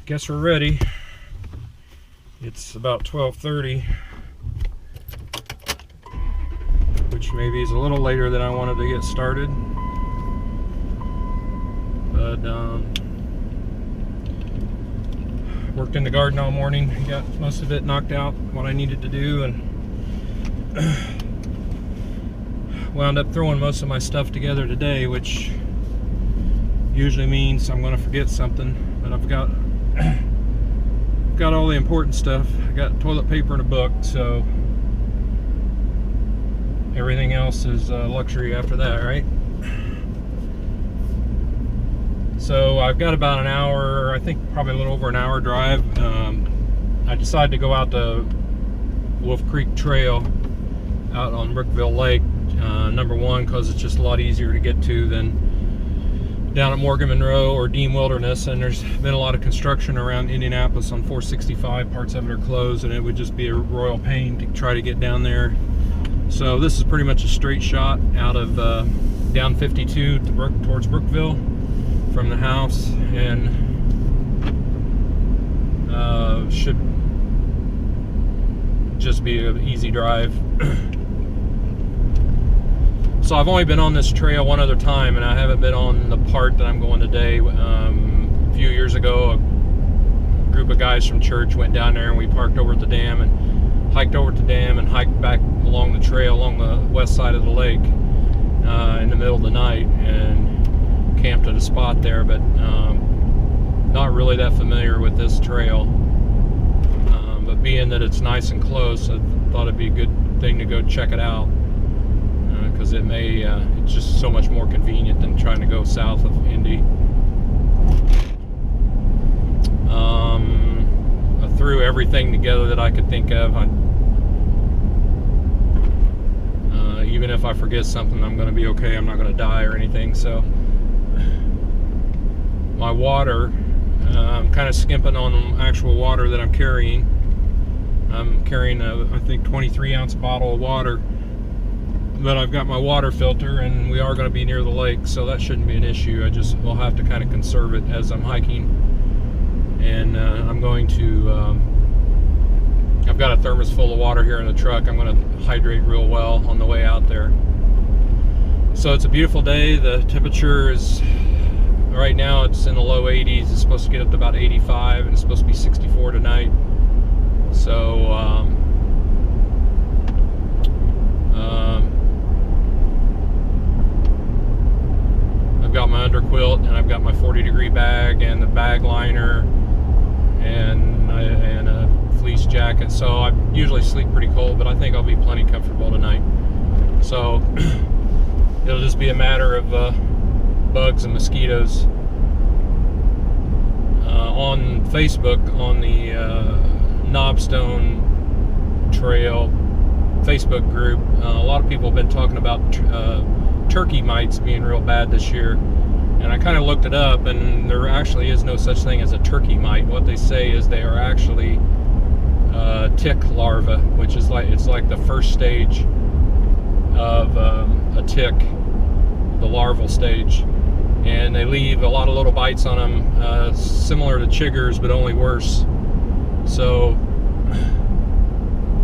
guess we're ready. It's about 12:30, which maybe is a little later than I wanted to get started. But worked in the garden all morning, got most of it knocked out, what I needed to do, and wound up throwing most of my stuff together today, which usually means I'm going to forget something, but I've got all the important stuff. I got toilet paper and a book, so everything else is luxury after that, right? So I've got about an hour, I think probably a little over an hour drive. I decided to go out to Wolf Creek Trail out on Brookville Lake. Number one, because it's just a lot easier to get to than down at Morgan Monroe or Dean Wilderness, and there's been a lot of construction around Indianapolis on 465. Parts of it are closed, and it would just be a royal pain to try to get down there. So this is pretty much a straight shot out of down 52 towards Brookville from the house, and should just be an easy drive. So I've only been on this trail one other time, and I haven't been on the part that I'm going today. A few years ago, a group of guys from church went down there, and we parked over at the dam and hiked over to the dam and hiked back along the trail along the west side of the lake in the middle of the night, and camped at a spot there, but not really that familiar with this trail. But being that it's nice and close, I thought it'd be a good thing to go check it out, because it's just so much more convenient than trying to go south of Indy. I threw everything together that I could think of. Even if I forget something, I'm going to be okay. I'm not going to die or anything. So my water, I'm kind of skimping on actual water that I'm carrying. I'm carrying I think 23-ounce bottle of water, but I've got my water filter, and we are going to be near the lake, so that shouldn't be an issue. We'll have to kind of conserve it as I'm hiking, and I'm going to I've got a thermos full of water here in the truck. I'm going to hydrate real well on the way out there. So it's a beautiful day. The temperature is, right now it's in the low 80s. It's supposed to get up to about 85, and it's supposed to be 64 tonight. So I've got my underquilt, and I've got my 40-degree bag and the bag liner and a fleece jacket. So I usually sleep pretty cold, but I think I'll be plenty comfortable tonight. So it'll just be a matter of bugs and mosquitoes. On Facebook, on the Knobstone Trail Facebook group, a lot of people have been talking about turkey mites being real bad this year, and I kind of looked it up, and there actually is no such thing as a turkey mite. What they say is they are actually tick larvae, which is like the first stage of a tick, the larval stage, and they leave a lot of little bites on them, similar to chiggers but only worse. So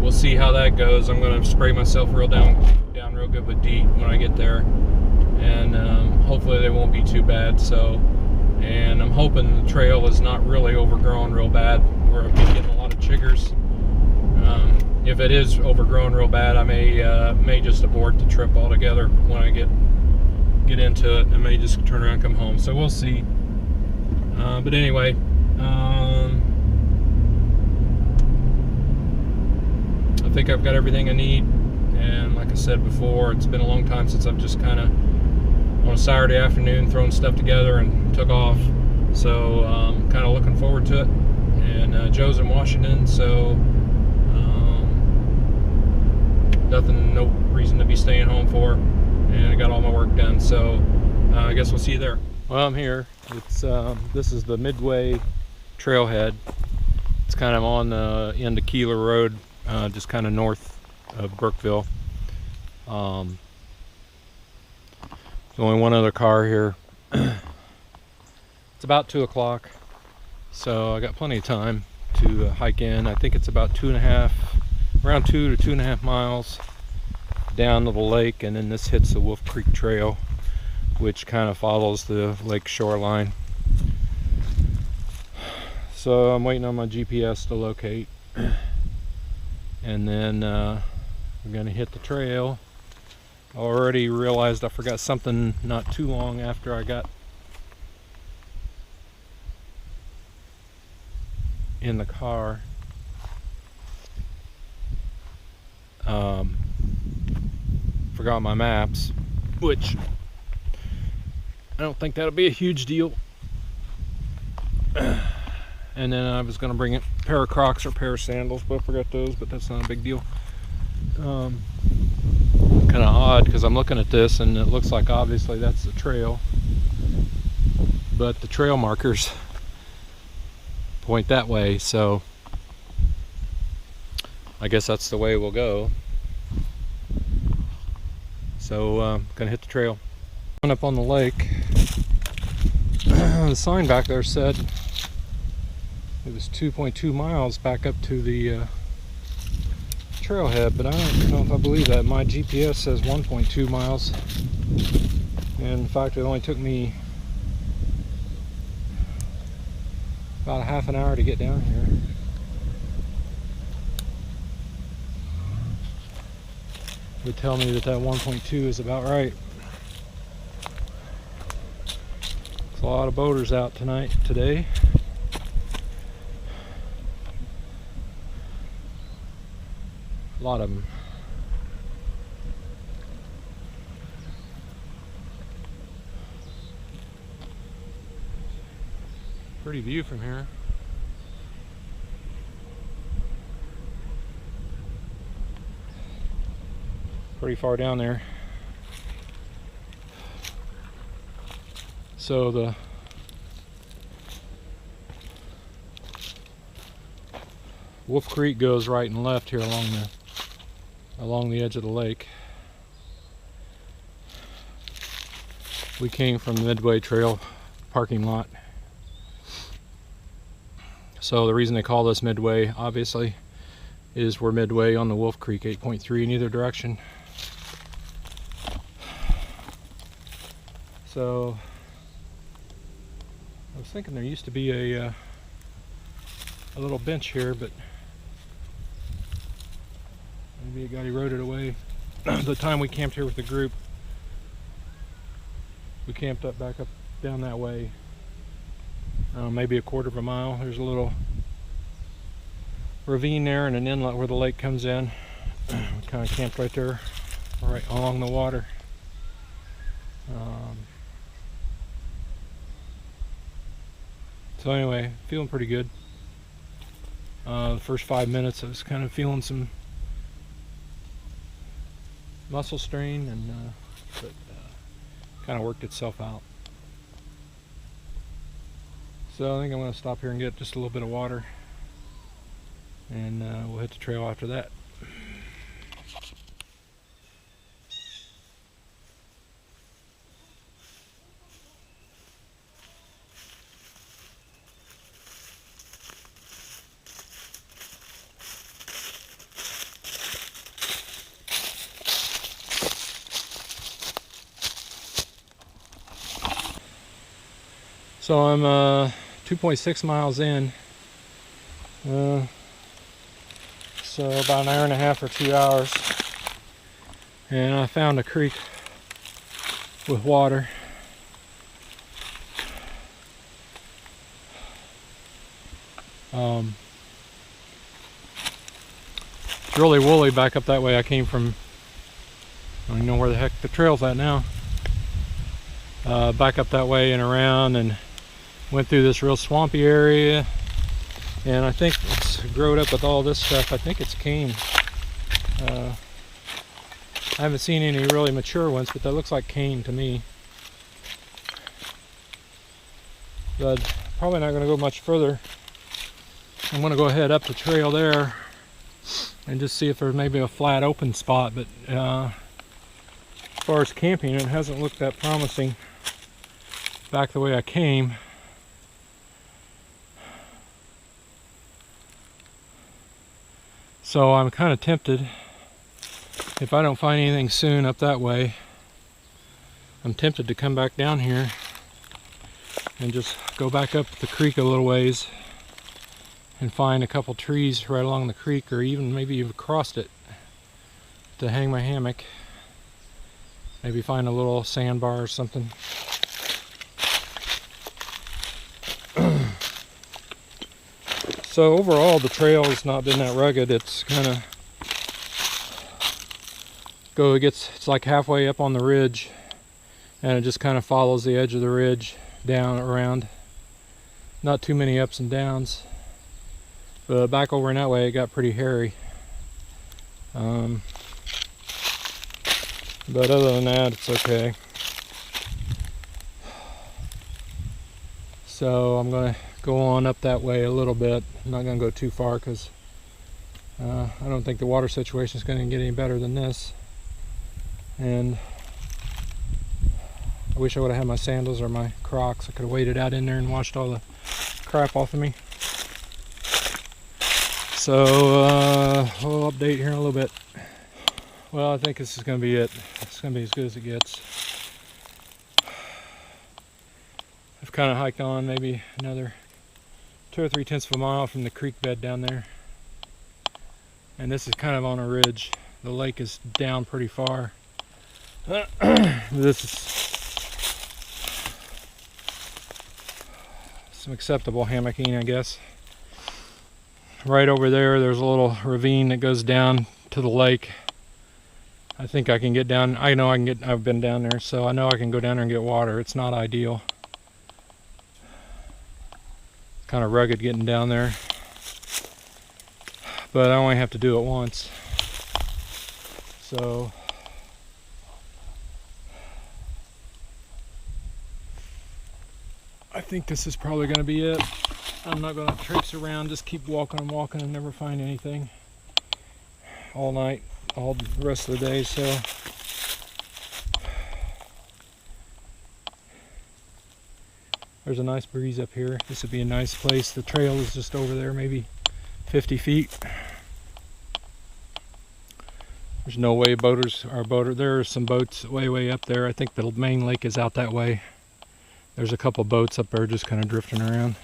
we'll see how that goes. I'm going to spray myself down real good with DEET when I get there, and hopefully they won't be too bad. So, and I'm hoping the trail is not really overgrown real bad where I'll be getting a lot of chiggers. If it is overgrown real bad, I may just abort the trip altogether when I get into it. I may just turn around and come home. So we'll see. But anyway, I think I've got everything I need, and like I said before, it's been a long time since I've just kind of on a Saturday afternoon thrown stuff together and took off. So kind of looking forward to it. And Joe's in Washington, so no reason to be staying home for, and I got all my work done. So I guess we'll see you there. Well, I'm here. It's this is the Midway trailhead. It's kind of on the end of Keeler Road, just kind of north of Brookville. There's only one other car here. It's about 2 o'clock. So I got plenty of time to hike in. I think it's about around 2 to 2.5 miles down to the lake, and then this hits the Wolf Creek Trail, which kind of follows the lake shoreline. So I'm waiting on my GPS to locate, and then we're gonna hit the trail. I already realized I forgot something not too long after I got in the car. Forgot my maps, which I don't think that'll be a huge deal. And then I was going to bring a pair of Crocs or a pair of sandals, but I forgot those, but that's not a big deal. Kind of odd because I'm looking at this and it looks like obviously that's the trail, but the trail markers point that way, so I guess that's the way we'll go. So gonna hit the trail. Going up on the lake, the sign back there said it was 2.2 miles back up to the trailhead, but I don't know if I believe that. My GPS says 1.2 miles, and in fact it only took me about a half an hour to get down here. Would tell me that 1.2 is about right. There's a lot of boaters out today. A lot of them. Pretty view from here. Pretty far down there. So the Wolf Creek goes right and left here along the edge of the lake. We came from the Midway Trail parking lot. So the reason they call this Midway, obviously, is we're midway on the Wolf Creek, 8.3 in either direction. So I was thinking there used to be a little bench here, but maybe it got eroded away. The time we camped here with the group, we camped back up down that way, maybe a quarter of a mile. There's a little ravine there and an inlet where the lake comes in. We kind of camped right there, right along the water. So anyway, feeling pretty good. The first 5 minutes I was kind of feeling some muscle strain, but kind of worked itself out. So I think I'm going to stop here and get just a little bit of water, and we'll hit the trail after that. So I'm 2.6 miles in, so about an hour and a half or 2 hours, and I found a creek with water. It's really woolly back up that way. I came from, I don't even know where the heck the trail's at now. Back up that way and around, and went through this real swampy area, and I think it's growed up with all this stuff. I think it's cane. I haven't seen any really mature ones, but that looks like cane to me. But probably not going to go much further. I'm going to go ahead up the trail there and just see if there's maybe a flat open spot, but as far as camping, it hasn't looked that promising back the way I came. So I'm kind of tempted, if I don't find anything soon up that way, I'm tempted to come back down here and just go back up the creek a little ways and find a couple trees right along the creek, or even maybe even across it, to hang my hammock. Maybe find a little sandbar or something. So overall, the trail has not been that rugged. It's kind of it's like halfway up on the ridge, and it just kind of follows the edge of the ridge down around. Not too many ups and downs, but back over in that way it got pretty hairy. But other than that, it's okay. So I'm gonna go on up that way a little bit. I'm not gonna go too far because I don't think the water situation is gonna get any better than this. And I wish I would have had my sandals or my Crocs. I could have waded out in there and washed all the crap off of me. So we'll update here in a little bit. Well, I think this is going to be it. It's going to be as good as it gets. I've kind of hiked on maybe another 2 or 3/10 of a mile from the creek bed down there. And this is kind of on a ridge. The lake is down pretty far. This is some acceptable hammocking, I guess. Right over there, there's a little ravine that goes down to the lake. I think I can get down. I know I can get. I've been down there, so I know I can go down there and get water. It's not ideal. Kind of rugged getting down there, but I only have to do it once. So I think this is probably going to be it. I'm not going to traipse around, just keep walking and walking and never find anything all night, all the rest of the day. So there's a nice breeze up here. This would be a nice place. The trail is just over there, maybe 50 feet. There's no way boaters are there are some boats way up there. I think the main lake is out that way. There's a couple boats up there just kind of drifting around.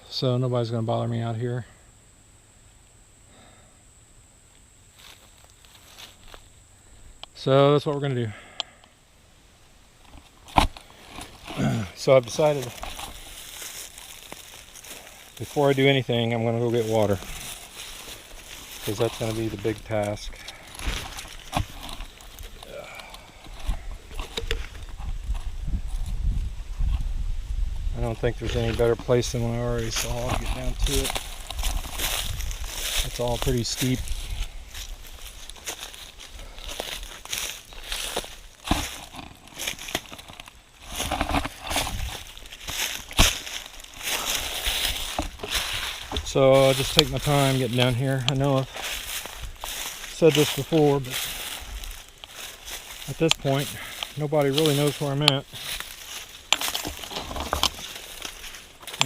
So nobody's going to bother me out here. So that's what we're going to do. So I've decided, before I do anything, I'm going to go get water, because that's going to be the big task. I don't think there's any better place than what I already saw. I'll get down to it. It's all pretty steep. So I'll just take my time getting down here. I know I've said this before, but at this point, nobody really knows where I'm at.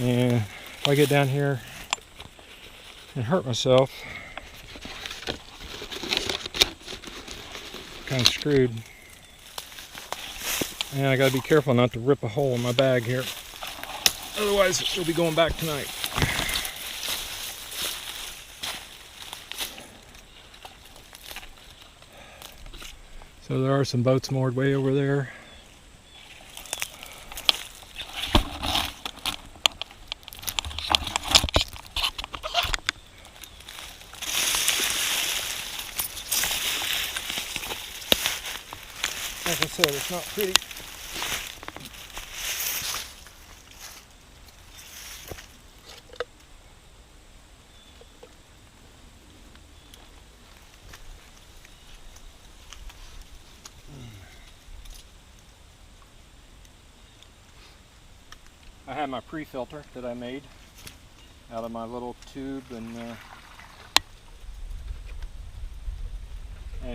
And if I get down here and hurt myself, I'm kind of screwed. And I gotta be careful not to rip a hole in my bag here. Otherwise, we'll be going back tonight. So there are some boats moored way over there. Like I said, it's not pretty. I have my pre-filter that I made out of my little tube and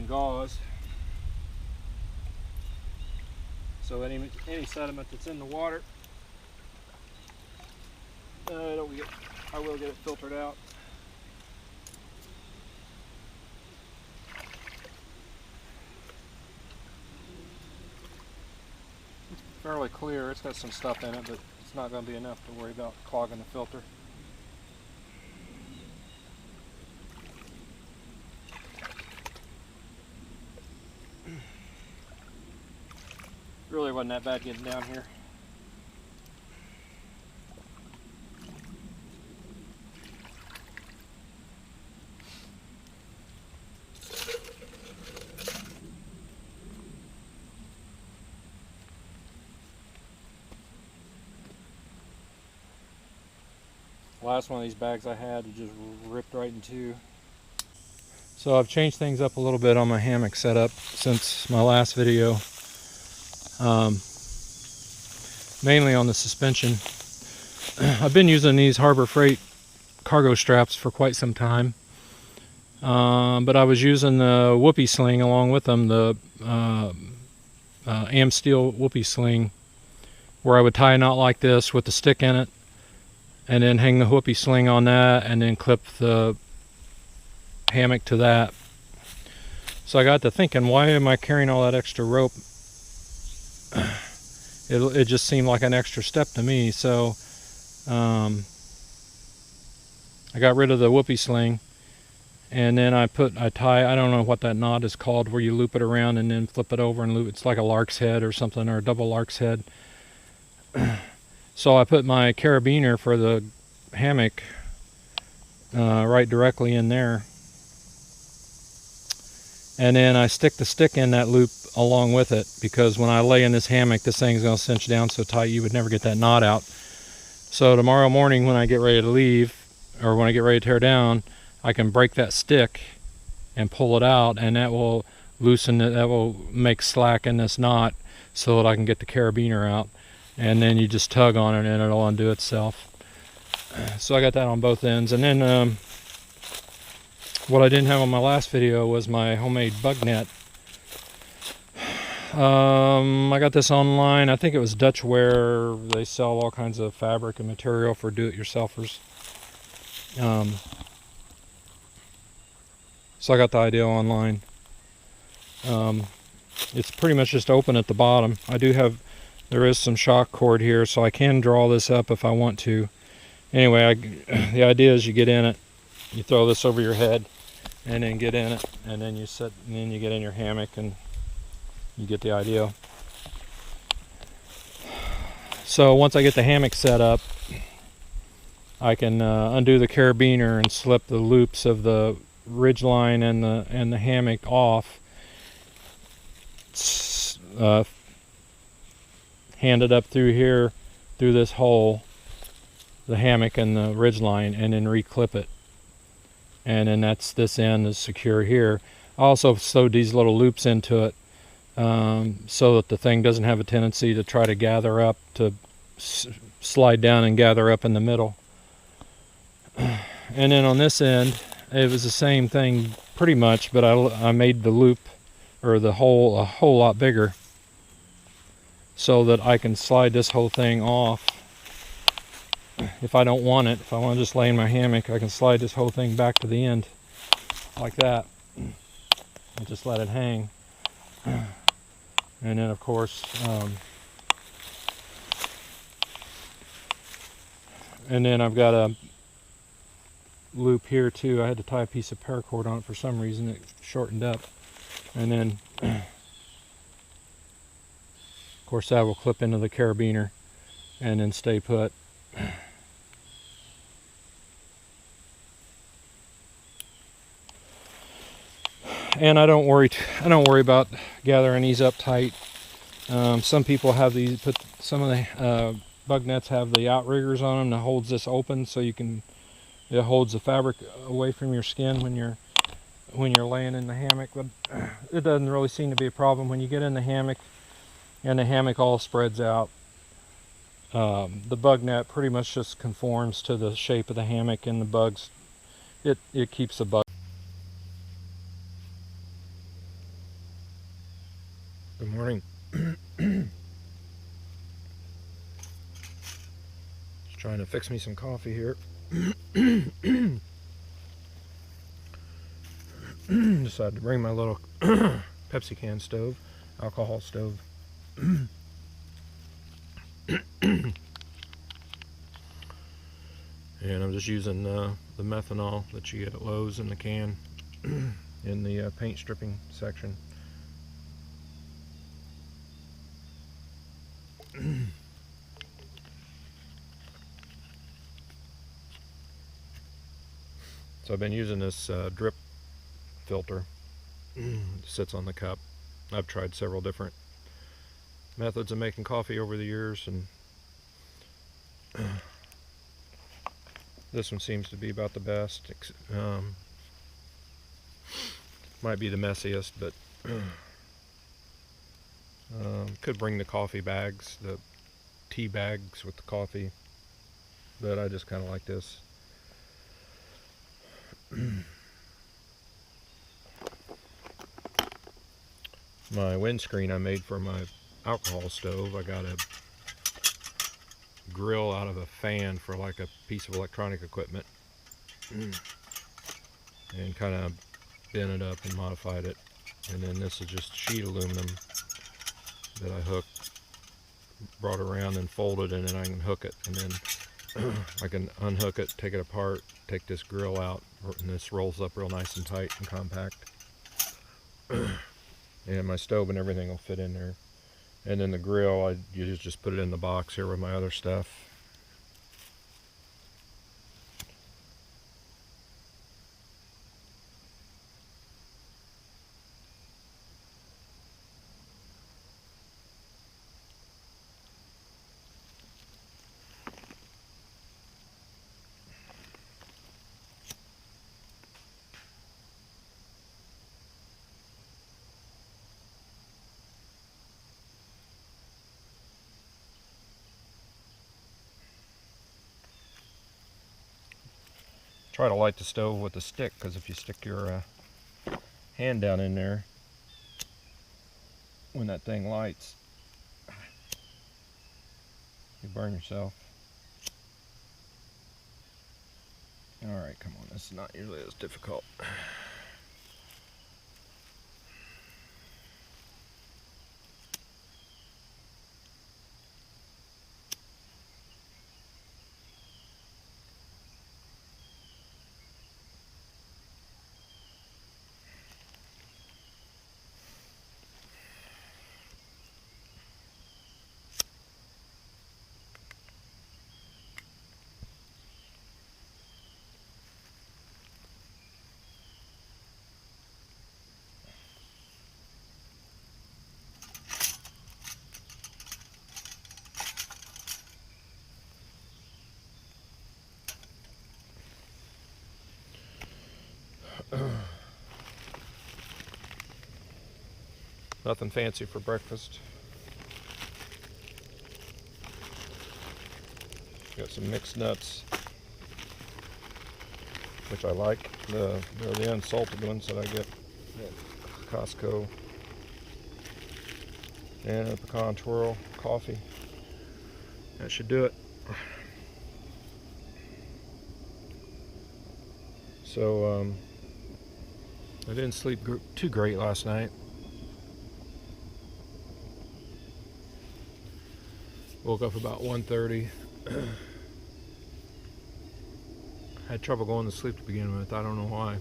gauze. So any sediment that's in the water, I will get it filtered out. fairly clear. It's got some stuff in it, but it's not going to be enough to worry about clogging the filter. Really wasn't that bad getting down here. Last one of these bags I had, it just ripped right in two. So I've changed things up a little bit on my hammock setup since my last video. Mainly on the suspension. I've been using these Harbor Freight cargo straps for quite some time. But I was using the whoopee sling along with them, the Am Steel whoopee sling, where I would tie a knot like this with the stick in it, and then hang the whoopee sling on that, and then clip the hammock to that. So I got to thinking, why am I carrying all that extra rope? It just seemed like an extra step to me. So I got rid of the whoopee sling, and then I tie, I don't know what that knot is called, where you loop it around and then flip it over and loop. It's like a lark's head or something, or a double lark's head. So I put my carabiner for the hammock right directly in there, and then I stick the stick in that loop along with it, because when I lay in this hammock, this thing's going to cinch down so tight you would never get that knot out. So tomorrow morning when I get ready to leave, or when I get ready to tear down, I can break that stick and pull it out, and that will loosen it, that will make slack in this knot so that I can get the carabiner out. And then you just tug on it and it'll undo itself. So I got that on both ends. And then what I didn't have on my last video was my homemade bug net. I got this online. I think it was Dutch Wear. They sell all kinds of fabric and material for do-it-yourselfers. So I got the idea online. It's pretty much just open at the bottom. There is some shock cord here, so I can draw this up if I want to. Anyway, the idea is you get in it, you throw this over your head, and then get in it, and then you sit, and then you get in your hammock, and you get the idea. So once I get the hammock set up, I can undo the carabiner and slip the loops of the ridgeline and the hammock off. Hand it up through here, through this hole, the hammock and the ridgeline, and then reclip it. And then this end is secure here. I also sewed these little loops into it so that the thing doesn't have a tendency to try to gather up, to slide down and gather up in the middle. And then on this end, it was the same thing pretty much, but I made the loop, or the hole, a whole lot bigger, so that I can slide this whole thing off. If I don't want it, if I want to just lay in my hammock, I can slide this whole thing back to the end like that and just let it hang. And then of course and then I've got a loop here too. I had to tie a piece of paracord on it for some reason. It shortened up, and then of course that will clip into the carabiner and then stay put. And I don't worry about gathering these up tight. Some people have these, some of the bug nets have the outriggers on them that holds this open, so it holds the fabric away from your skin when you're laying in the hammock. But it doesn't really seem to be a problem when you get in the hammock and the hammock all spreads out. The bug net pretty much just conforms to the shape of the hammock, and the bugs, it keeps the bug. Good morning. Just trying to fix me some coffee here. Decided to bring my little Pepsi can stove, alcohol stove. And I'm just using the methanol that you get at Lowe's in the can in the paint stripping section. So I've been using this drip filter. It sits on the cup. I've tried several different methods of making coffee over the years, and this one seems to be about the best. Might be the messiest, but could bring the coffee bags, the tea bags with the coffee, but I just kind of like this. My windscreen I made for my alcohol stove. I got a grill out of a fan for like a piece of electronic equipment, and kind of bent it up and modified it. And then this is just sheet aluminum that I hooked, brought around and folded, and then I can hook it, and then I can unhook it, take it apart, take this grill out, and this rolls up real nice and tight and compact. And my stove and everything will fit in there. And then the grill, you just put it in the box here with my other stuff. Try to light the stove with a stick, because if you stick your hand down in there, when that thing lights, you burn yourself. Alright, come on, this is not usually as difficult. Nothing fancy for breakfast. Got some mixed nuts, which I like. They're the unsalted ones that I get at Costco. And a pecan twirl coffee. That should do it. So I didn't sleep too great last night. Woke up about 1:30. Had trouble going to sleep to begin with. I don't know why. I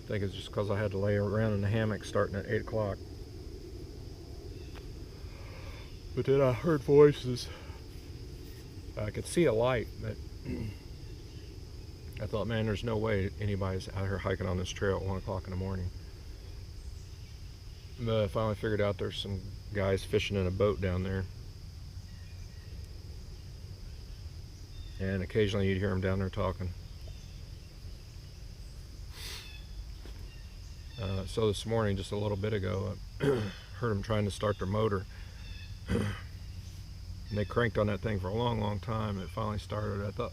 think it's just because I had to lay around in the hammock starting at 8 o'clock. But then I heard voices. I could see a light, but I thought, man, there's no way anybody's out here hiking on this trail at 1 o'clock in the morning. But I finally figured out there's some guys fishing in a boat down there. And occasionally you'd hear them down there talking. So this morning, just a little bit ago, I heard them trying to start their motor. And they cranked on that thing for a long, long time, and it finally started. I thought,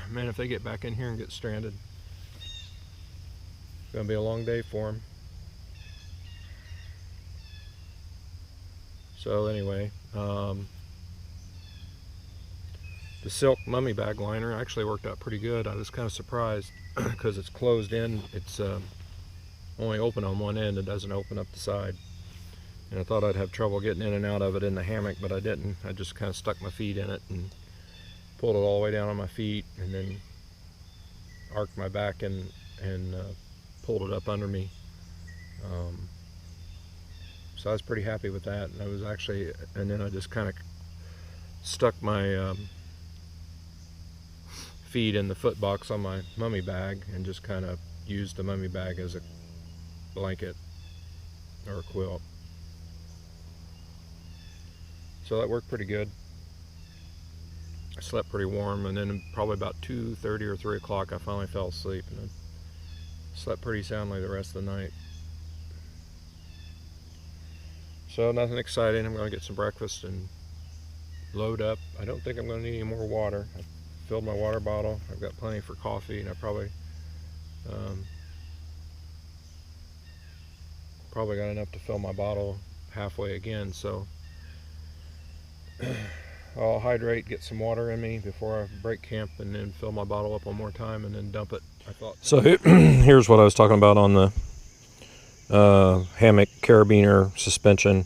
man, if they get back in here and get stranded, it's going to be a long day for them. So anyway, the silk mummy bag liner actually worked out pretty good. I was kind of surprised because it's closed in. It's only open on one end. It doesn't open up the side. And I thought I'd have trouble getting in and out of it in the hammock, but I didn't. I just kind of stuck my feet in it and pulled it all the way down on my feet, and then arced my back and pulled it up under me. So I was pretty happy with that. And I was actually, and then I just kind of stuck my feet in the foot box on my mummy bag and just kind of used the mummy bag as a blanket or a quilt. So that worked pretty good. I slept pretty warm, and then probably about 2:30 or 3 o'clock I finally fell asleep, and I slept pretty soundly the rest of the night. So nothing exciting. I'm going to get some breakfast and load up. I don't think I'm going to need any more water. I filled my water bottle. I've got plenty for coffee, and I probably got enough to fill my bottle halfway again. So I'll hydrate, get some water in me before I break camp, and then fill my bottle up one more time and then dump it. So here's what I was talking about on the hammock carabiner suspension.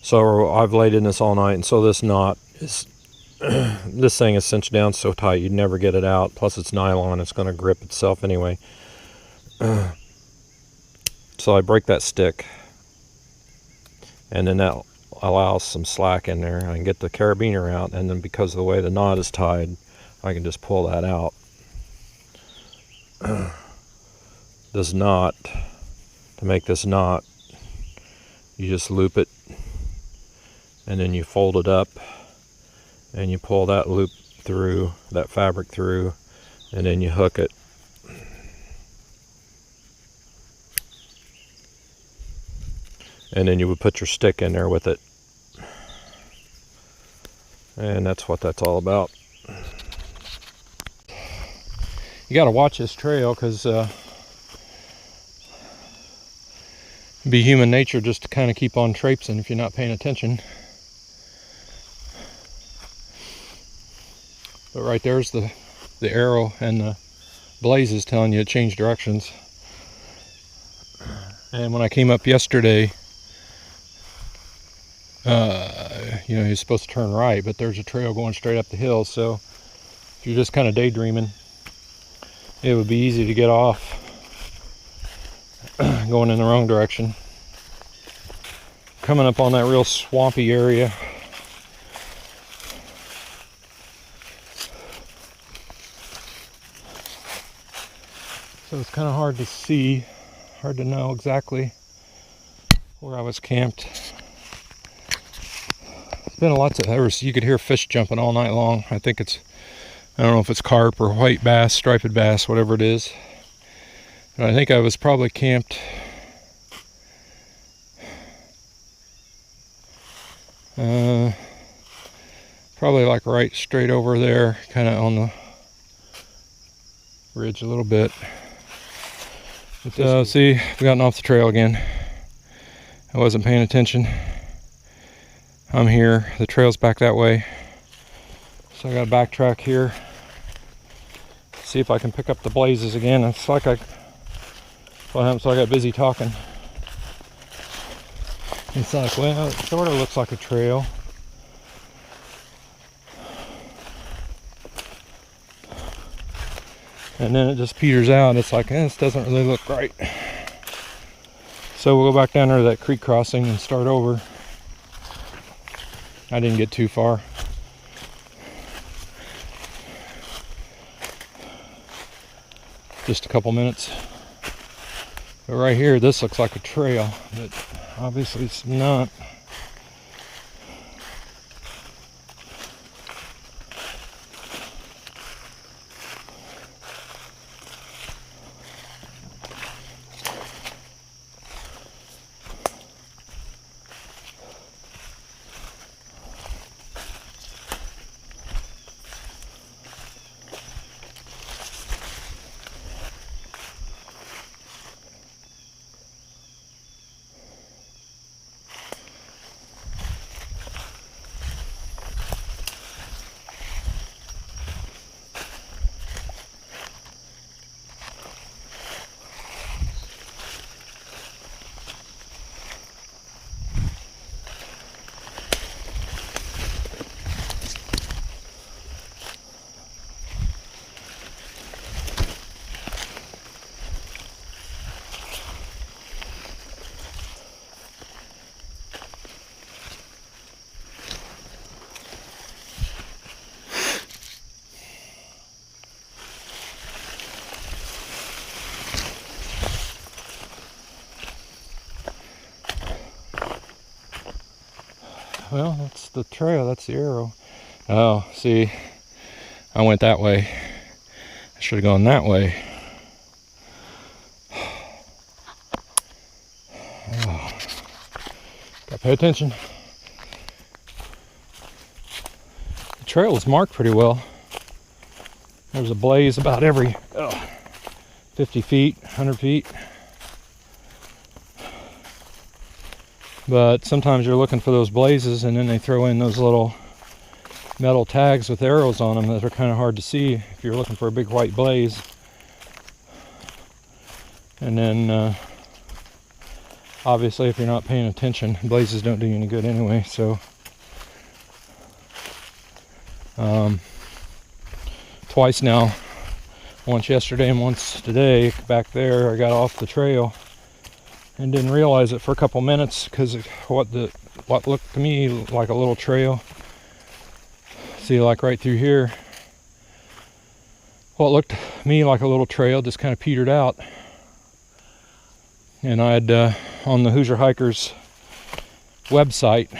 So I've laid in this all night, and so this knot is this thing is cinched down so tight you'd never get it out. Plus it's nylon, it's going to grip itself anyway. So I break that stick, and then that allows some slack in there. I can get the carabiner out, and then because of the way the knot is tied, I can just pull that out. This knot, to make this knot, you just loop it, and then you fold it up, and you pull that loop through, that fabric through, and then you hook it. And then you would put your stick in there with it. And that's what that's all about. You got to watch this trail, because be human nature just to kind of keep on traipsing if you're not paying attention. But right there's the arrow and the blazes telling you to change directions. And when I came up yesterday, you know, you're supposed to turn right, but there's a trail going straight up the hill. So if you're just kind of daydreaming, it would be easy to get off going in the wrong direction. Coming up on that real swampy area. So it's kind of hard to see, hard to know exactly where I was camped. It's been lots of, you could hear fish jumping all night long. I think it's, I don't know if it's carp or white bass, striped bass, whatever it is. And I think I was probably camped probably like right straight over there, kind of on the ridge a little bit. But see, we've gotten off the trail again. I wasn't paying attention. I'm here, the trail's back that way. So I gotta backtrack here. See if I can pick up the blazes again. It's like what happens, so I got busy talking. It's like, well, it sort of looks like a trail. And then it just peters out. It's like, this doesn't really look right. So we'll go back down there to that creek crossing and start over. I didn't get too far. Just a couple minutes. But right here, this looks like a trail, but obviously it's not. Well, that's the trail. That's the arrow. Oh, see, I went that way. I should have gone that way. Oh. Gotta pay attention. The trail is marked pretty well. There's a blaze about every 50 feet, 100 feet. But sometimes you're looking for those blazes and then they throw in those little metal tags with arrows on them that are kind of hard to see if you're looking for a big white blaze. And then obviously if you're not paying attention, blazes don't do you any good anyway. So twice now, once yesterday and once today, back there I got off the trail and didn't realize it for a couple minutes because what looked to me like a little trail, see, like right through here, what looked to me like a little trail just kind of petered out. And I'd on the Hoosier Hikers website,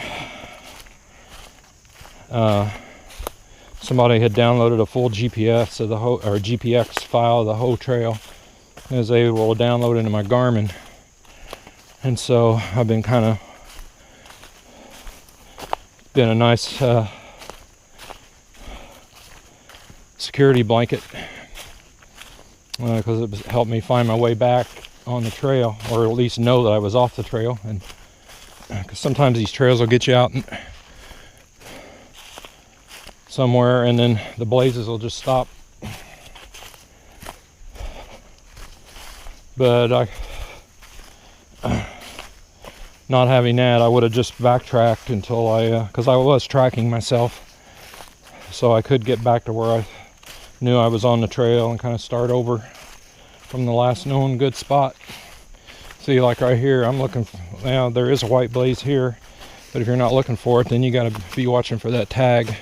somebody had downloaded a full GPS of the whole, or GPX file of the whole trail, and was able to download it into my Garmin. And so I've been kind of been a nice security blanket because it helped me find my way back on the trail, or at least know that I was off the trail. And because sometimes these trails will get you out somewhere and then the blazes will just stop. But not having that, I would have just backtracked until because I was tracking myself, so I could get back to where I knew I was on the trail and kind of start over from the last known good spot. See, like right here, I'm looking for, now there is a white blaze here, but if you're not looking for it, then you got to be watching for that tag.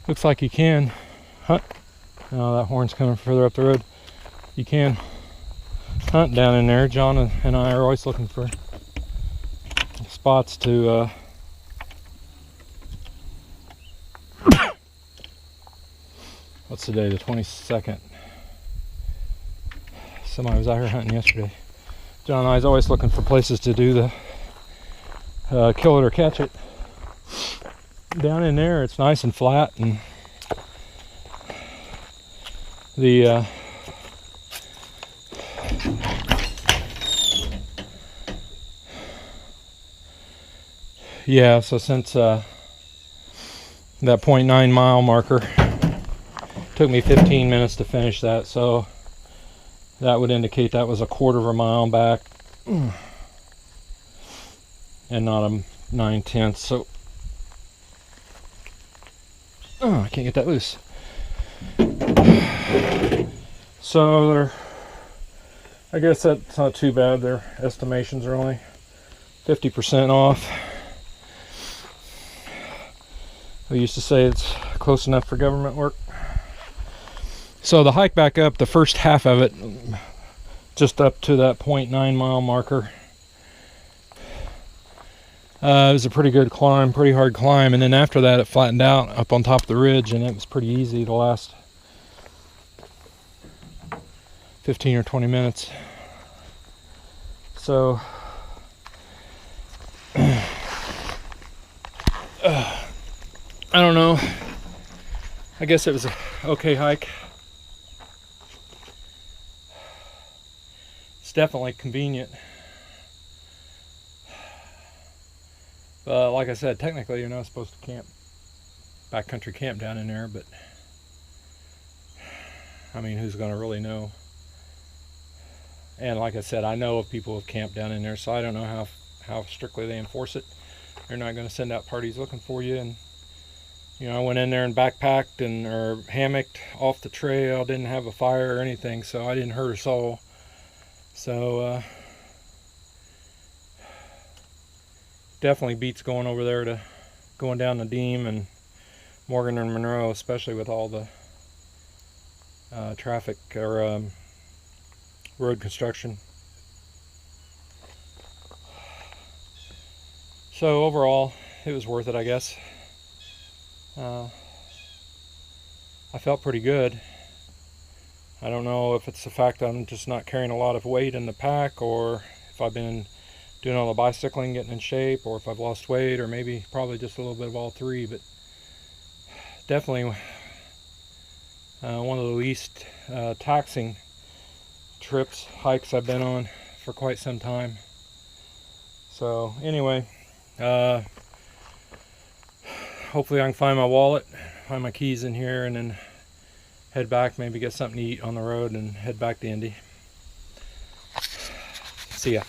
Looks like you can hunt. Oh, that horn's coming further up the road. You can hunt down in there. John and I are always looking for spots to what's the day? The 22nd. Somebody was out here hunting yesterday. John and I is always looking for places to do the kill it or catch it. Down in there, it's nice and flat, and the yeah, so since that 0.9 mile marker took me 15 minutes to finish that, so that would indicate that was a quarter of a mile back and not a 9/10. So I can't get that loose. So I guess that's not too bad. Their estimations are only 50% off. We used to say it's close enough for government work. So the hike back up, the first half of it, just up to that 0.9 mile marker, it was a pretty good climb, pretty hard climb, and then after that it flattened out up on top of the ridge, and it was pretty easy the last 15 or 20 minutes. So I don't know, I guess it was a okay hike. It's definitely convenient. Like I said, technically you're not supposed to camp, backcountry camp down in there, but I mean, who's going to really know? And like I said, I know of people who have camped down in there, so I don't know how strictly they enforce it. They're not going to send out parties looking for you. And you know, I went in there and backpacked or hammocked off the trail, didn't have a fire or anything, so I didn't hurt a soul. So definitely beats going over there to going down the Deem and Morgan and Monroe, especially with all the traffic or road construction. So overall, it was worth it, I guess. I felt pretty good. I don't know if it's the fact that I'm just not carrying a lot of weight in the pack, or if I've been doing all the bicycling, getting in shape, or if I've lost weight, or maybe probably just a little bit of all three. But definitely one of the least taxing hikes I've been on for quite some time. So anyway, hopefully I can find my wallet, find my keys in here, and then head back, maybe get something to eat on the road and head back to Indy. See ya.